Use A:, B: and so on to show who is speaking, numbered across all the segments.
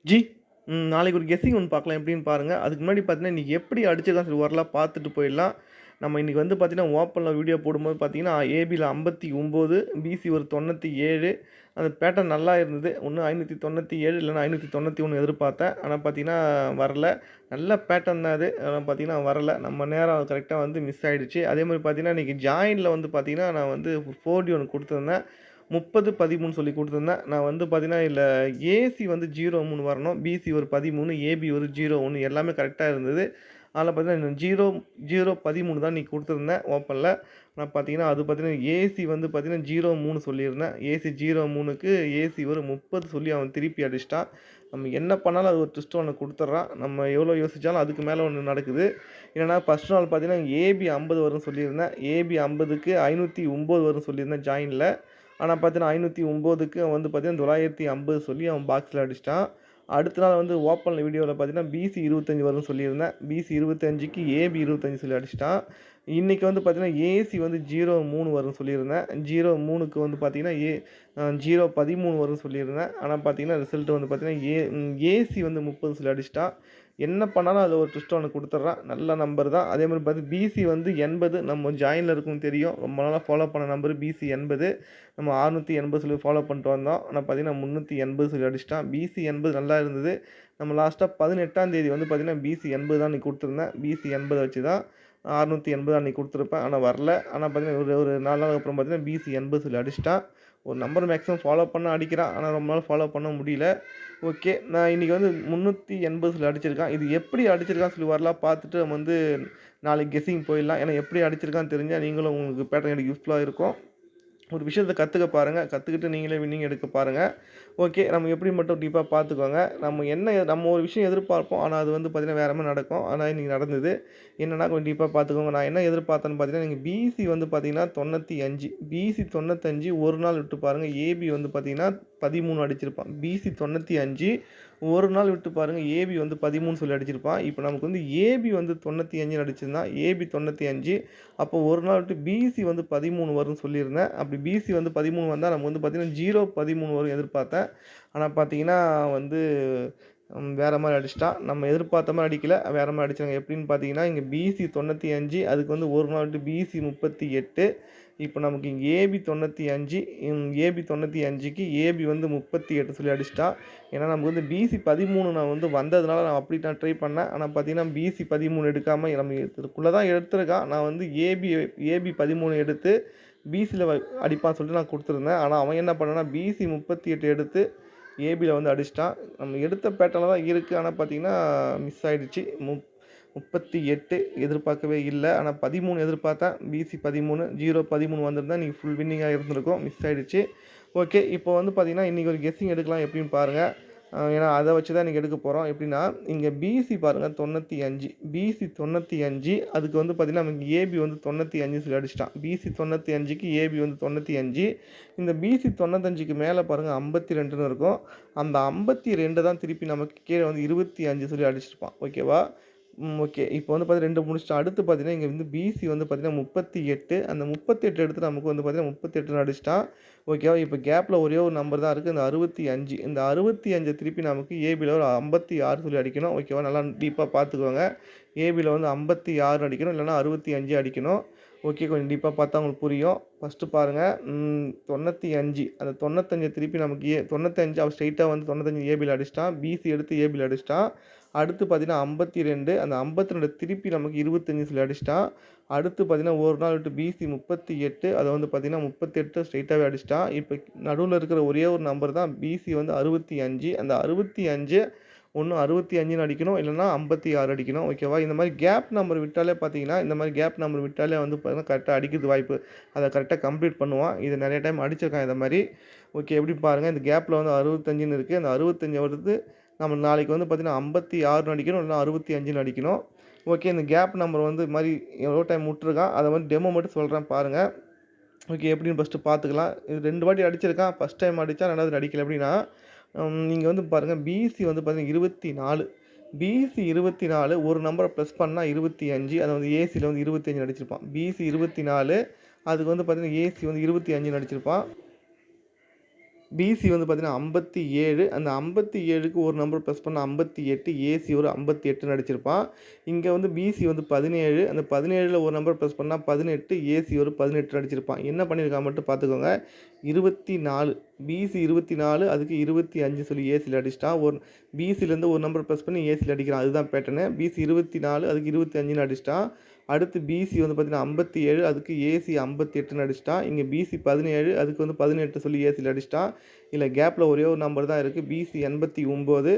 A: G நாளைக்கு ஒரு guessing ஒண்ணு பார்க்கலாம் எப்படின்னு பாருங்க. அதுக்கு முன்னாடி பார்த்தீங்கன்னா, இன்னைக்கு எப்படி அடிச்சிருக்கான்னு சொல்லி ஓரலா பார்த்துட்டு போயிடலாம். நம்ம இன்னைக்கு வந்து பார்த்தீங்கன்னா, ஓப்பன்ல வீடியோ போடும்போது பார்த்தீங்கன்னா, ஏபில 59, பிசி ஒரு 97 அந்த பேட்டர்ன் நல்லா இருந்தது. ஒண்ணு 597 இல்லன்னா 591 எதிர்பார்த்தேன். ஆனா பார்த்தீங்கன்னா, வரல. நல்ல பேட்டர்ன் தான் அது. ஆனா பார்த்தீங்கன்னா வரல. நம்ம நேரம் கரெக்ட்டா வந்து மிஸ் ஆயிடுச்சு. அதேமாரி பார்த்தீங்கன்னா, இன்னைக்கு ஜாயின்ல வந்து பார்த்தீங்கன்னா, நான் வந்து 4D ஒண்ணு குடுத்துருந்தேன். 30, 13 சொல்லி குடுத்துருந்தேன். நான் வந்து பார்த்தீங்கன்னா, இதுல ஏசி வந்து 03 வரணும். பிசி ஒரு 13, ஏபி ஒரு 01 எல்லாமே கரெக்ட்டா இருந்தது. அதில பார்த்தீங்கன்னா, 0, 13 தான் இன்னைக்கு குடுத்துருந்தேன் ஓப்பன்ல. நான் பார்த்தீங்கன்னா, அது பார்த்தீங்கன்னா, ஏசி வந்து பார்த்தீங்கன்னா, 03 சொல்லியிருந்தேன். ஏசி 03க்கு ஏசி ஒரு 30 சொல்லி அவன் திருப்பி அடிச்சுட்டான். நம்ம என்ன பண்ணாலும் அது ஒரு ட்விஸ்ட் ஒண்ணு குடுத்துடுறான். நம்ம எவ்வளோ யோசிச்சாலும் அதுக்கு மேல ஒண்ணு நடக்குது. என்னன்னா, ஃபர்ஸ்ட் நாள் பார்த்தீங்கன்னா, ஏபி 50 வரும்னு சொல்லியிருந்தேன். ஏபி 50க்கு 509 வரும்னு சொல்லியிருந்தேன் ஜாயின்ல. ஆனா பார்த்தீங்கன்னா, 509க்கு வந்து பார்த்தீங்கன்னா, 950 சொல்லி அவன் பாக்ஸ்ல அடிச்சுட்டான். அடுத்த நாள் வந்து ஓப்பன்ல வீடியோல பார்த்தீங்கன்னா, பிசி 25 வரும்னு சொல்லியிருந்தேன். பிசி 25க்கு ஏபி 25 சொல்லி அடிச்சுட்டான். இன்னைக்கு வந்து பார்த்தீங்கன்னா, ஏசி வந்து 03 வரும்னு சொல்லியிருந்தேன். 03க்கு வந்து பார்த்தீங்கன்னா, 013 வரும்னு சொல்லியிருந்தேன். ஆனா பார்த்தீங்கன்னா, ரிசல்ட் வந்து பார்த்தீங்கன்னா, ஏசி வந்து 30 சொல்லி அடிச்சுட்டான். என்ன பண்ணாலும் அதில ஒரு ட்விஸ்ட் ஒண்ணு குடுத்துடுறான். நல்ல நம்பர் தான். அதேமாரி பார்த்து பிசி வந்து 80 நம்ம ஜாயின்ல இருக்கும்னு தெரியும். ரொம்ப நாளா ஃபாலோ பண்ண நம்பர் பிசி 80. நம்ம 680 சொல்லி ஃபாலோ பண்ணிட்டு வந்தோம். ஆனா பார்த்தீங்கன்னா, 380 சொல்லி அடிச்சுட்டான். பிசி 80 நல்லா இருந்தது. நம்ம லாஸ்ட்டா 18ஆம் தேதி வந்து பார்த்தீங்கன்னா, பிசி 80 தான் அன்னைக்கு குடுத்துருந்தேன். பிசி 80 வச்சு தான் 680 அன்னைக்கு குடுத்துருப்பேன். ஆனா வரல. ஆனா பார்த்தீங்கன்னா, ஒரு 4 நாளுக்கு அப்புறம் பார்த்தீங்கன்னா, பிசி 80 சொல்லி அடிச்சுட்டான். ஒரு நம்பர் மேக்ஸிமம் ஃபாலோ பண்ண அடிக்கிறான். ஆனா ரொம்ப நாள் ஃபாலோ பண்ண முடியல. ஓகே. நான் இன்னைக்கு வந்து 380 சொல்லி அடிச்சிருக்கான். இது எப்படி அடிச்சிருக்கான்னு சொல்லி வரலா பார்த்துட்டு நம்ம வந்து நாளைக்கு கெஸ்ஸிங் போயிடலாம். ஏன்னா எப்படி அடிச்சிருக்கான்னு தெரிஞ்சா நீங்களும் உங்களுக்கு பேட்டர்ன் எடுக்க யூஸ்ஃபுல்லா இருக்கும். ஒரு விஷயத்த கத்துக்க பாருங்க. கத்துக்கிட்டு நீங்களே வின்னிங் எடுக்க பாருங்க. ஓகே. நம்ம எப்படி மட்டும் டீப்பா பார்த்துக்கோங்க. நம்ம ஒரு விஷயம் எதிர்பார்ப்போம். ஆனா அது வந்து பார்த்தீங்கன்னா, வேற மாரி நடக்கும். ஆனா இன்னைக்கு நடந்தது. என்னன்னா கொஞ்சம் டீப்பா பார்த்துக்கோங்க. நான் என்ன எதிர்பார்த்தேன்னு பார்த்தீங்கன்னா, நீங்க பிசி வந்து பார்த்தீங்கன்னா 95 பிசி 95 ஒரு நாள் விட்டு பாருங்க. ஏபி வந்து பார்த்தீங்கன்னா 13 அடிச்சிருப்பான். பிசி 95 ஒரு நாள் விட்டு பாருங்க. ஏபி வந்து 13 சொல்லி அடிச்சிருப்பான். இப்ப நமக்கு வந்து ஏபி வந்து 95ன்னு அடிச்சிருந்தான். ஏபி 95 அப்போ ஒரு நாள் விட்டு பிசி வந்து 13 வரும்னு சொல்லியிருந்தேன். அப்படி பிசி வந்து 13 வந்தா நம்ம வந்து பார்த்தீங்கன்னா, 013 வரும் எதிர்பார்த்தேன். ஆனா பார்த்தீங்கன்னா வந்து வேற மாரி அடிச்சுட்டான். நம்ம எதிர்பார்த்த மாரி அடிக்கல. வேற மாரி அடிச்சாங்க. எப்படின்னு பார்த்தீங்கன்னா, இங்க பிசி 95 அதுக்கு வந்து ஒரு நாள் விட்டு பிசி 38 இப்ப நமக்கு இங்க ஏபி 95 ஏபி 95க்கு ஏபி வந்து 38 சொல்லி அடிச்சுட்டான். ஏன்னா நமக்கு வந்து பிசி 13 நான் வந்து வந்ததுனால நான் அப்படி நான் ட்ரை பண்ணேன். ஆனா பார்த்தீங்கன்னா, பிசி 13 எடுக்காம நம்ம இதுக்குள்ள தான் எடுத்திருக்கான். நான் வந்து ஏபி 13 எடுத்து பிசில அடிப்பான்னு சொல்லிட்டு நான் குடுத்துருந்தேன். ஆனா அவன் என்ன பண்ணான்னா, பிசி 38 எடுத்து ஏபில வந்து அடிச்சுட்டான். நம்ம எடுத்த பேட்டர்ன்ல தான் இருக்கு. ஆனா பார்த்தீங்கன்னா, மிஸ் ஆயிடுச்சு. 38 எதிர்பார்க்கவே இல்ல. ஆனா 13 எதிர்பார்த்தேன். பிசி 13 013 வந்திருந்தா இன்னைக்கு ஃபுல் வின்னிங்கா இருந்திருக்கும். மிஸ் ஆயிடுச்சு. ஓகே. இப்போ வந்து பார்த்தீங்கன்னா, இன்னைக்கு ஒரு கெஸ்ஸிங் எடுக்கலாம் எப்படின்னு பாருங்க. ஏன்னா அத வச்சு தான் இன்னைக்கு எடுக்க போறோம். எப்படின்னா, இங்க பிசி பாருங்க 95 பிசி 95 அதுக்கு வந்து பார்த்தீங்கன்னா, நமக்கு ஏபி வந்து 95 சொல்லி அடிச்சுட்டான். பிசி 95க்கு ஏபி வந்து 95 இந்த பிசி 95க்கு மேல பாருங்க 52ன்னு இருக்கும். அந்த 52 தான் திருப்பி நமக்கு கீழ வந்து 25 சொல்லி அடிச்சிருப்பான். ஓகேவா? ஓகே. இப்போ வந்து பார்த்தீங்கன்னா 2 முடிச்சுட்டோம். அடுத்து பார்த்தீங்கன்னா, இங்க வந்து பிசி வந்து பார்த்தீங்கன்னா 38 அந்த 38 எடுத்து நமக்கு வந்து பார்த்தீங்கன்னா 38ன்னு அடிச்சுட்டான். ஓகேவா? இப்போ கேப்ல ஒரே ஒரு நம்பர் தான் இருக்கு. இந்த 65 இந்த 65 திருப்பி நமக்கு ஏபில ஒரு 56 சொல்லி அடிக்கணும். ஓகேவா? நல்லா டீப்பா பார்த்துக்கோங்க. ஏபில வந்து 56 அடிக்கணும். இல்லன்னா 65 அடிக்கணும். ஓகே. கொஞ்சம் டீப்பா பார்த்தா உங்களுக்கு புரியும். ஃபர்ஸ்ட்டு பாருங்க. 95 அந்த 95 திருப்பி நமக்கு 95 அவன் ஸ்ட்ரெயிட்டா வந்து 95 ஏபில அடிச்சுட்டான். பிசி எடுத்து ஏபில அடிச்சுட்டான். அடுத்து பார்த்தீங்கன்னா 52 அந்த 52 திருப்பி நமக்கு 25 சொல்லி அடிச்சுட்டான். அடுத்து பார்த்தீங்கன்னா, ஒரு நாள் விட்டு பிசி 38 அத வந்து பார்த்தீங்கன்னா 38 ஸ்ட்ரெயிட்டாவே அடிச்சுட்டான். இப்ப நடுவுல இருக்கிற ஒரே ஒரு நம்பர் தான் பிசி வந்து 65 அந்த 65 ஒண்ணு 65ன்னு அடிக்கணும். இல்லன்னா 56 அடிக்கணும். ஓகேவா? இந்த மாரி கேப் நம்பர் விட்டாலே பார்த்தீங்கன்னா, இந்த மாரி கேப் நம்பர் விட்டாலே வந்து பார்த்தீங்கன்னா, கரெக்ட்டா அடிக்கிறதுக்கு வாய்ப்பு. அத கரெக்ட்டா கம்ப்ளீட் பண்ணுவான். இது நெறைய டைம் அடிச்சிருக்கான் இத மாரி. ஓகே. எப்படி பாருங்க, இந்த கேப்ல வந்து 65ன்னு இருக்கு. அந்த 65 வருது. நம்ம நாளைக்கு வந்து பார்த்தீங்கன்னா, 56ன்னு அடிக்கணும். இல்லன்னா 65ன்னு அடிக்கணும். ஓகே. இந்த கேப் நம்பர் வந்து இது மாரி எவ்வளோ டைம் விட்டுருக்கான். அத வந்து டெமோ மட்டும் சொல்றேன் பாருங்க. ஓகே. எப்படின்னு ஃபர்ஸ்ட்டு பார்த்துக்கலாம். இது 2 வாட்டி அடிச்சிருக்கான். ஃபர்ஸ்ட் டைம் அடிச்சான். 2வது அடிக்கல. எப்படின்னா, நீங்க வந்து பாருங்க பிசி வந்து பார்த்தீங்கன்னா 24 பிசி 24 ஒரு நம்பர ப்ளஸ் பண்ணா 25 அத வந்து ஏசில வந்து 25 அடிச்சிருப்பான். பிசி 24 அதுக்கு வந்து பார்த்தீங்கன்னா, ஏசி வந்து 25ன்னு அடிச்சிருப்பான். பிசி வந்து பார்த்தீங்கன்னா 57. அந்த 57க்கு ஒரு நம்பர் ப்ளஸ் பண்ணா 58, ஏசி ஒரு 58ன்னு அடிச்சிருப்பான். இங்க வந்து பிசி வந்து 17. அந்த 17ல ஒரு நம்பர் ப்ளஸ் பண்ணா 18, ஏசி ஒரு 18 அடிச்சிருப்பான். என்ன பண்ணியிருக்கான் மட்டும் பார்த்துக்கோங்க. 24 பிசி 24 அதுக்கு 25 சொல்லி ஏசில அடிச்சிட்டான். பிசிலேருந்து ஒரு நம்பர் ப்ளஸ் பண்ணி ஏசில அடிக்கிறான். அதுதான் பேட்டர்னு. பிசி 24 அதுக்கு 25ன்னு அடிச்சிட்டான். அடுத்து பிசி வந்து பார்த்தீங்கன்னா 57 அதுக்கு ஏசி 58ன்னு அடிச்சிட்டான். இங்கே பிசி 17 அதுக்கு வந்து 18 சொல்லி ஏசில அடிச்சிட்டான். இல்ல கேப்ல ஒரே ஒரு நம்பர் தான் இருக்குது. பிசி 89.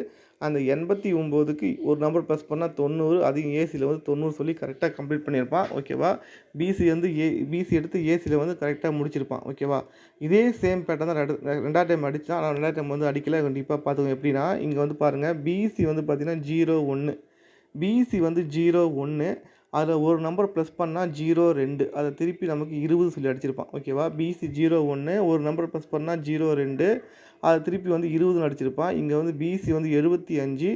A: அந்த 89க்கு ஒரு நம்பர் ப்ளஸ் பண்ணால் 90, அதையும் ஏசியில் வந்து 90 சொல்லி கரெக்டாக கம்ப்ளீட் பண்ணியிருப்பான். ஓகேவா? பிசி வந்து பிசி எடுத்து ஏசியில் வந்து கரெக்டாக முடிச்சிருப்பான். ஓகேவா? இதே சேம் பேட்டர்ன் தான் ரெண்டாவது டைம் அடித்தான். ஆனால் ரெண்டாவது டைம் வந்து அடிக்கல. கண்டிப்பாக பார்த்துக்கோங்க. எப்படின்னா இங்கே வந்து பாருங்கள், பிசி வந்து பார்த்தீங்கன்னா 01, பிசி வந்து 01, அதில் ஒரு நம்பர் ப்ளஸ் பண்ணால் 02, அதை திருப்பி நமக்கு 20 சொல்லி அடிச்சிருப்பான். ஓகேவா? பிசி 01 ஒரு நம்பர் ப்ளஸ் பண்ணால் 02, அதை திருப்பி வந்து 20ன்னு அடிச்சிருப்பான். இங்கே வந்து பிசி வந்து 75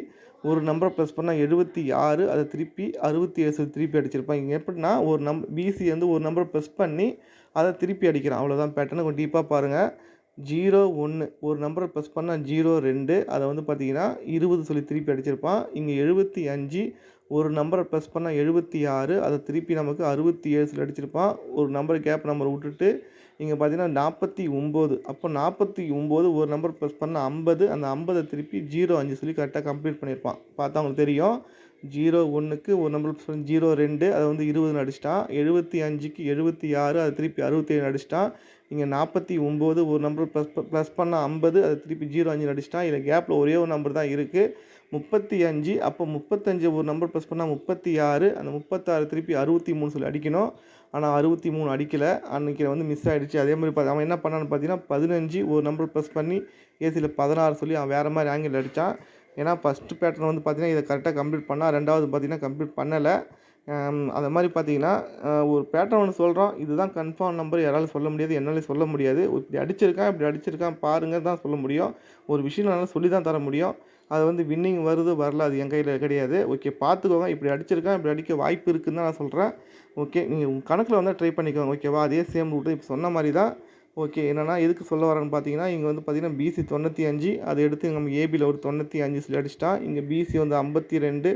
A: ஒரு நம்பரை ப்ளஸ் பண்ணால் 76, அதை திருப்பி 67 சொல்லி திருப்பி அடிச்சிருப்பான். இங்கே எப்படின்னா பிசி வந்து ஒரு நம்பர் ப்ளஸ் பண்ணி அதை திருப்பி அடிக்கிறான். அவ்வளோதான் பேட்டர்னு. கொஞ்சம் டீப்பாக பாருங்கள். 01 ஒரு நம்பரை ப்ளஸ் பண்ணால் 02, அதை வந்து பார்த்தீங்கன்னா 20 சொல்லி திருப்பி அடிச்சிருப்பான். இங்கே 75 ஒரு நம்பரை ப்ளஸ் பண்ணால் 76, அதை திருப்பி நமக்கு 67 சொல்லி அடிச்சிருப்பான். ஒரு நம்பர் கேப் நம்பர் விட்டுட்டு இங்கே பார்த்தீங்கன்னா 49. அப்போ 49 ஒரு நம்பர் ப்ளஸ் பண்ணால் 50, அந்த 50 திருப்பி 05 சொல்லி கரெக்டாக கம்ப்ளீட் பண்ணியிருப்பான். பார்த்தா உங்களுக்கு தெரியும். 01க்கு ஒரு நம்பர் ப்ளஸ் பண்ணி 02, அதை வந்து 20ன்னு அடிச்சிட்டான். 75க்கு 76, அதை திருப்பி 67 அடிச்சிட்டான். இங்கே 49 ஒரு நம்பர் ப்ளஸ் பண்ணால் 50, அதை திருப்பி 05 அடிச்சிட்டான். இதில் கேப்பில் ஒரே ஒரு நம்பர் தான் இருக்குது. 35. அப்போ 35 ஒரு நம்பர் ப்ளஸ் பண்ணால் 36, அந்த 36 திருப்பி 63 சொல்லி அடிக்கணும். ஆனால் 63 அடிக்கலை. அன்றைக்கி வந்து மிஸ் ஆகிடுச்சு. அதே மாதிரி அவன் என்ன பண்ணான்னு பார்த்தீங்கன்னா 15 ஒரு நம்பர் ப்ளஸ் பண்ணி ஏசியில் 16 சொல்லி அவன் வேறு மாதிரி ஆங்கிள் அடித்தான். ஏன்னா ஃபஸ்ட்டு பேட்டர்ன் வந்து பார்த்தீங்கன்னா இதை கரெக்டாக கம்ப்ளீட் பண்ணால், ரெண்டாவது பார்த்தீங்கன்னா கம்ப்ளீட் பண்ணலை. அது மாதிரி பார்த்தீங்கன்னா ஒரு பேட்டர்ன் ஒன்று சொல்கிறோம். இதுதான் கன்ஃபார்ம் நம்பர் யாராலும் சொல்ல முடியாது, என்னாலையும் சொல்ல முடியாது. இப்படி அடிச்சிருக்கான் பாருங்க தான் சொல்ல முடியும். ஒரு விஷயம் என்னால் சொல்லி தான் தர முடியும். அது வந்து வின்னிங் வருது வரல அது என் கையில் கிடையாது. ஓகே, பார்த்துக்கோங்க. இப்படி அடிச்சிருக்கான், இப்படி அடிக்க வாய்ப்பு இருக்குதுன்னு தான் நான் சொல்கிறேன். ஓகே, நீங்கள் உங்கள் கணக்கில் வந்தால் ட்ரை பண்ணிக்கோங்க. ஓகேவா? அதே சேம் ரூட்டு இப்போ சொன்ன மாதிரி தான். ஓகே, என்னென்னா எதுக்கு சொல்ல வரேன்னு பார்த்தீங்கன்னா, இங்கே வந்து பார்த்தீங்கன்னா பிசி 95, அதை எடுத்து நம்ம ஏபியில் ஒரு 95 சொல்லி அடிச்சிட்டான். இங்கே பிசி வந்து 52,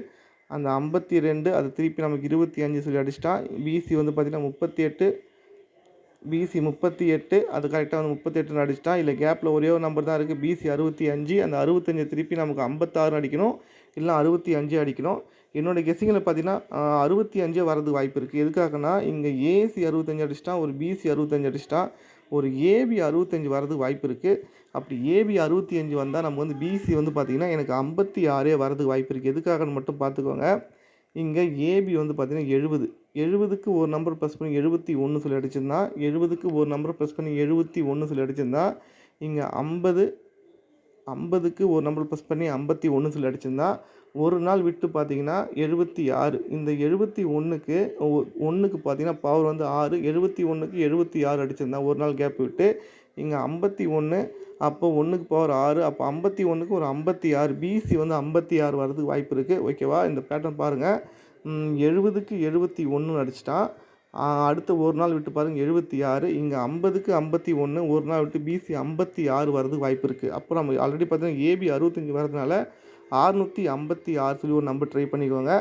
A: அந்த 52 அதை திருப்பி நமக்கு 25 சொல்லி அடிச்சிட்டான். பிசி வந்து பார்த்தீங்கன்னா 38, பிசி 38, அது கரெக்டாக வந்து 38ன்னு அடிச்சிட்டான். இல்லை கேப்பில் ஒரே ஒரு நம்பர் தான் இருக்குது. பிசி 65, அந்த 65 திருப்பி நமக்கு 56 அடிக்கணும், இல்லை 65 அடிக்கணும். என்னோடய கெஸ்ஸிங்கில் பார்த்தீங்கன்னா 65 வரதுக்கு வாய்ப்பு இருக்குது. எதுக்காகனா இங்கே ஏசி 65 அடிச்சிட்டான், ஒரு பிசி 65 அடிச்சிட்டான், ஒரு ஏபி 65 வரதுக்கு வாய்ப்பு இருக்குது. அப்படி ஏபி 65 வந்தால் நம்ம வந்து பிசி வந்து பார்த்திங்கன்னா எனக்கு 56 வரதுக்கு வாய்ப்பு இருக்குது. எதுக்காகன்னு மட்டும் பார்த்துக்கோங்க. இங்கே ஏபி வந்து பார்த்திங்கன்னா 70க்கு ஒரு நம்பர் ப்ளஸ் பண்ணி 71 சொல்லி அடிச்சிருந்தான். 70க்கு ஒரு நம்பர் ப்ளஸ் பண்ணி 71 சொல்லி அடிச்சிருந்தான். இங்கே 50க்கு ஒரு நம்பர் ப்ளஸ் பண்ணி 51 சொல்லி அடிச்சிருந்தான். ஒரு நாள் விட்டு பார்த்தீங்கன்னா 76. இந்த 71க்கு 1க்கு பார்த்தீங்கன்னா பவர் வந்து 6, 71க்கு 76 அடிச்சிருந்தான் ஒரு நாள் கேப் விட்டு. இங்கே 51, அப்போ 1க்கு பவர் 6, அப்போ 51க்கு ஒரு 56, பிசி வந்து 56 வரதுக்கு வாய்ப்பு இருக்குது. ஓகேவா? இந்த பேட்டர்ன் பாருங்கள். 70க்கு 71 அடிச்சிட்டான். அடுத்த ஒரு நாள் விட்டு பாருங்கள் 76, இங்கே 50க்கு 51, ஒரு நாள் விட்டு பிசி 56 வரதுக்கு வாய்ப்பு இருக்குது. அப்போ நம்ம ஆல்ரெடி பார்த்தீங்கன்னா ஏபி 65 வரதுனால 656 சொல்லி ஒரு நம்பர் ட்ரை பண்ணிக்கோங்க.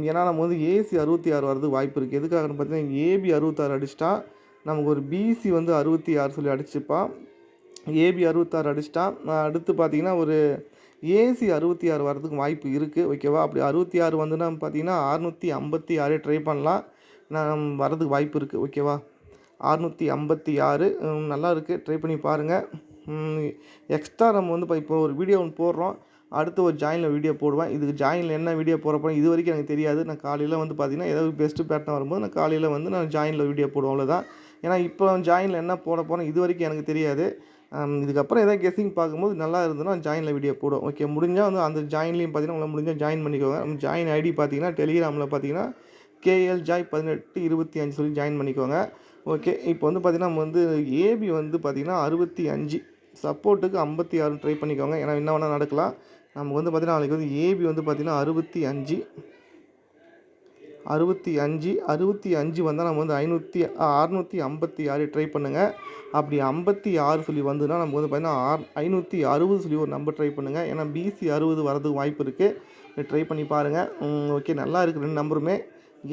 A: ஏன்னா நம்ம வந்து ஏசி 66 வரதுக்கு வாய்ப்பு இருக்குது. எதுக்காகன்னு பார்த்தீங்கன்னா ஏபி 66 அடிச்சிட்டான், நமக்கு ஒரு பிசி வந்து 66 சொல்லி அடிச்சுப்பான். ஏபி 66 அடிச்சிட்டான். அடுத்து பார்த்தீங்கன்னா ஒரு ஏசி 66 வரதுக்கு வாய்ப்பு இருக்குது. ஓகேவா? அப்படி 66 வந்துன்னா பார்த்தீங்கன்னா 656 ட்ரை பண்ணலாம். வரதுக்கு வாய்ப்பு இருக்குது. ஓகேவா? 656 நல்லா இருக்குது, ட்ரை பண்ணி பாருங்கள். எக்ஸ்ட்ரா நம்ம வந்து இப்போ ஒரு வீடியோ ஒன்று போடுறோம், அடுத்து ஒரு ஜாயினில் வீடியோ போடுவேன். இதுக்கு ஜாயினில் என்ன வீடியோ போடுறப்போ இது வரைக்கும் எனக்கு தெரியாது. நான் காலையில் வந்து பார்த்திங்கன்னா ஏதாவது பெஸ்ட்டு பேட்டர்ன் வரும்போது நான் காலையில் வந்து நான் ஜாயினில் வீடியோ போடுவேன், அவ்வளோதான். ஏன்னா இப்போ ஜாயினில் என்ன போட போகிறேன் இது வரைக்கும் எனக்கு தெரியாது. இதுக்கப்புறம் எதாவது கெஸ்ஸிங் பார்க்கும்போது நல்லா இருந்ததுன்னா ஜாயினில் வீடியோ போடுவோம். ஓகே, முடிஞ்சால் வந்து அந்த ஜாயின்லேயும் பார்த்தீங்கன்னா உங்களை முடிஞ்சால் ஜாயின் பண்ணிக்கோங்க. நம்ம ஜாயின் ஐடி பார்த்தீங்கன்னா டெலிகிராமில் பார்த்தீங்கன்னா KLJoy1825 சொல்லி ஜாயின் பண்ணிக்கோங்க. ஓகே, இப்போ வந்து பார்த்திங்கன்னா நம்ம வந்து ஏபி வந்து பார்த்திங்கன்னா 65, சப்போர்ட்டுக்கு 56 ட்ரை பண்ணிக்கோங்க. ஏன்னா என்ன வேணால் நடக்கலாம். நமக்கு வந்து பார்த்திங்கன்னா நாளைக்கு வந்து ஏபி வந்து பார்த்திங்கன்னா 65, 65 65 வந்தால் நம்ம வந்து 656 ட்ரை பண்ணுங்கள். அப்படி 56 சொல்லி வந்ததுன்னா நமக்கு வந்து பார்த்தீங்கன்னா 560 சொல்லி ஒரு நம்பர் ட்ரை பண்ணுங்கள். ஏன்னா பிசி 60 வரதுக்கு வாய்ப்பு இருக்குது. ட்ரை பண்ணி பாருங்கள். ஓகே, நல்லா இருக்குது 2 நம்பருமே.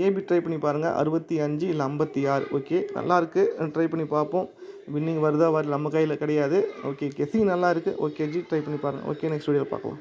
A: ஏபி ட்ரை பண்ணி பாருங்கள். 65 இல்லை 56. ஓகே, நல்லாயிருக்கு. ட்ரை பண்ணி பார்ப்போம். வின்னிங் வருதா வரல நம்ம கையில் கிடையாது. ஓகே, கெஸ்ஸிங் நல்லா இருக்குது. ஓகே ஜி, ட்ரை பண்ணி பாருங்கள். ஓகே, நெக்ஸ்ட் வீடியோவில் பார்க்கலாம்.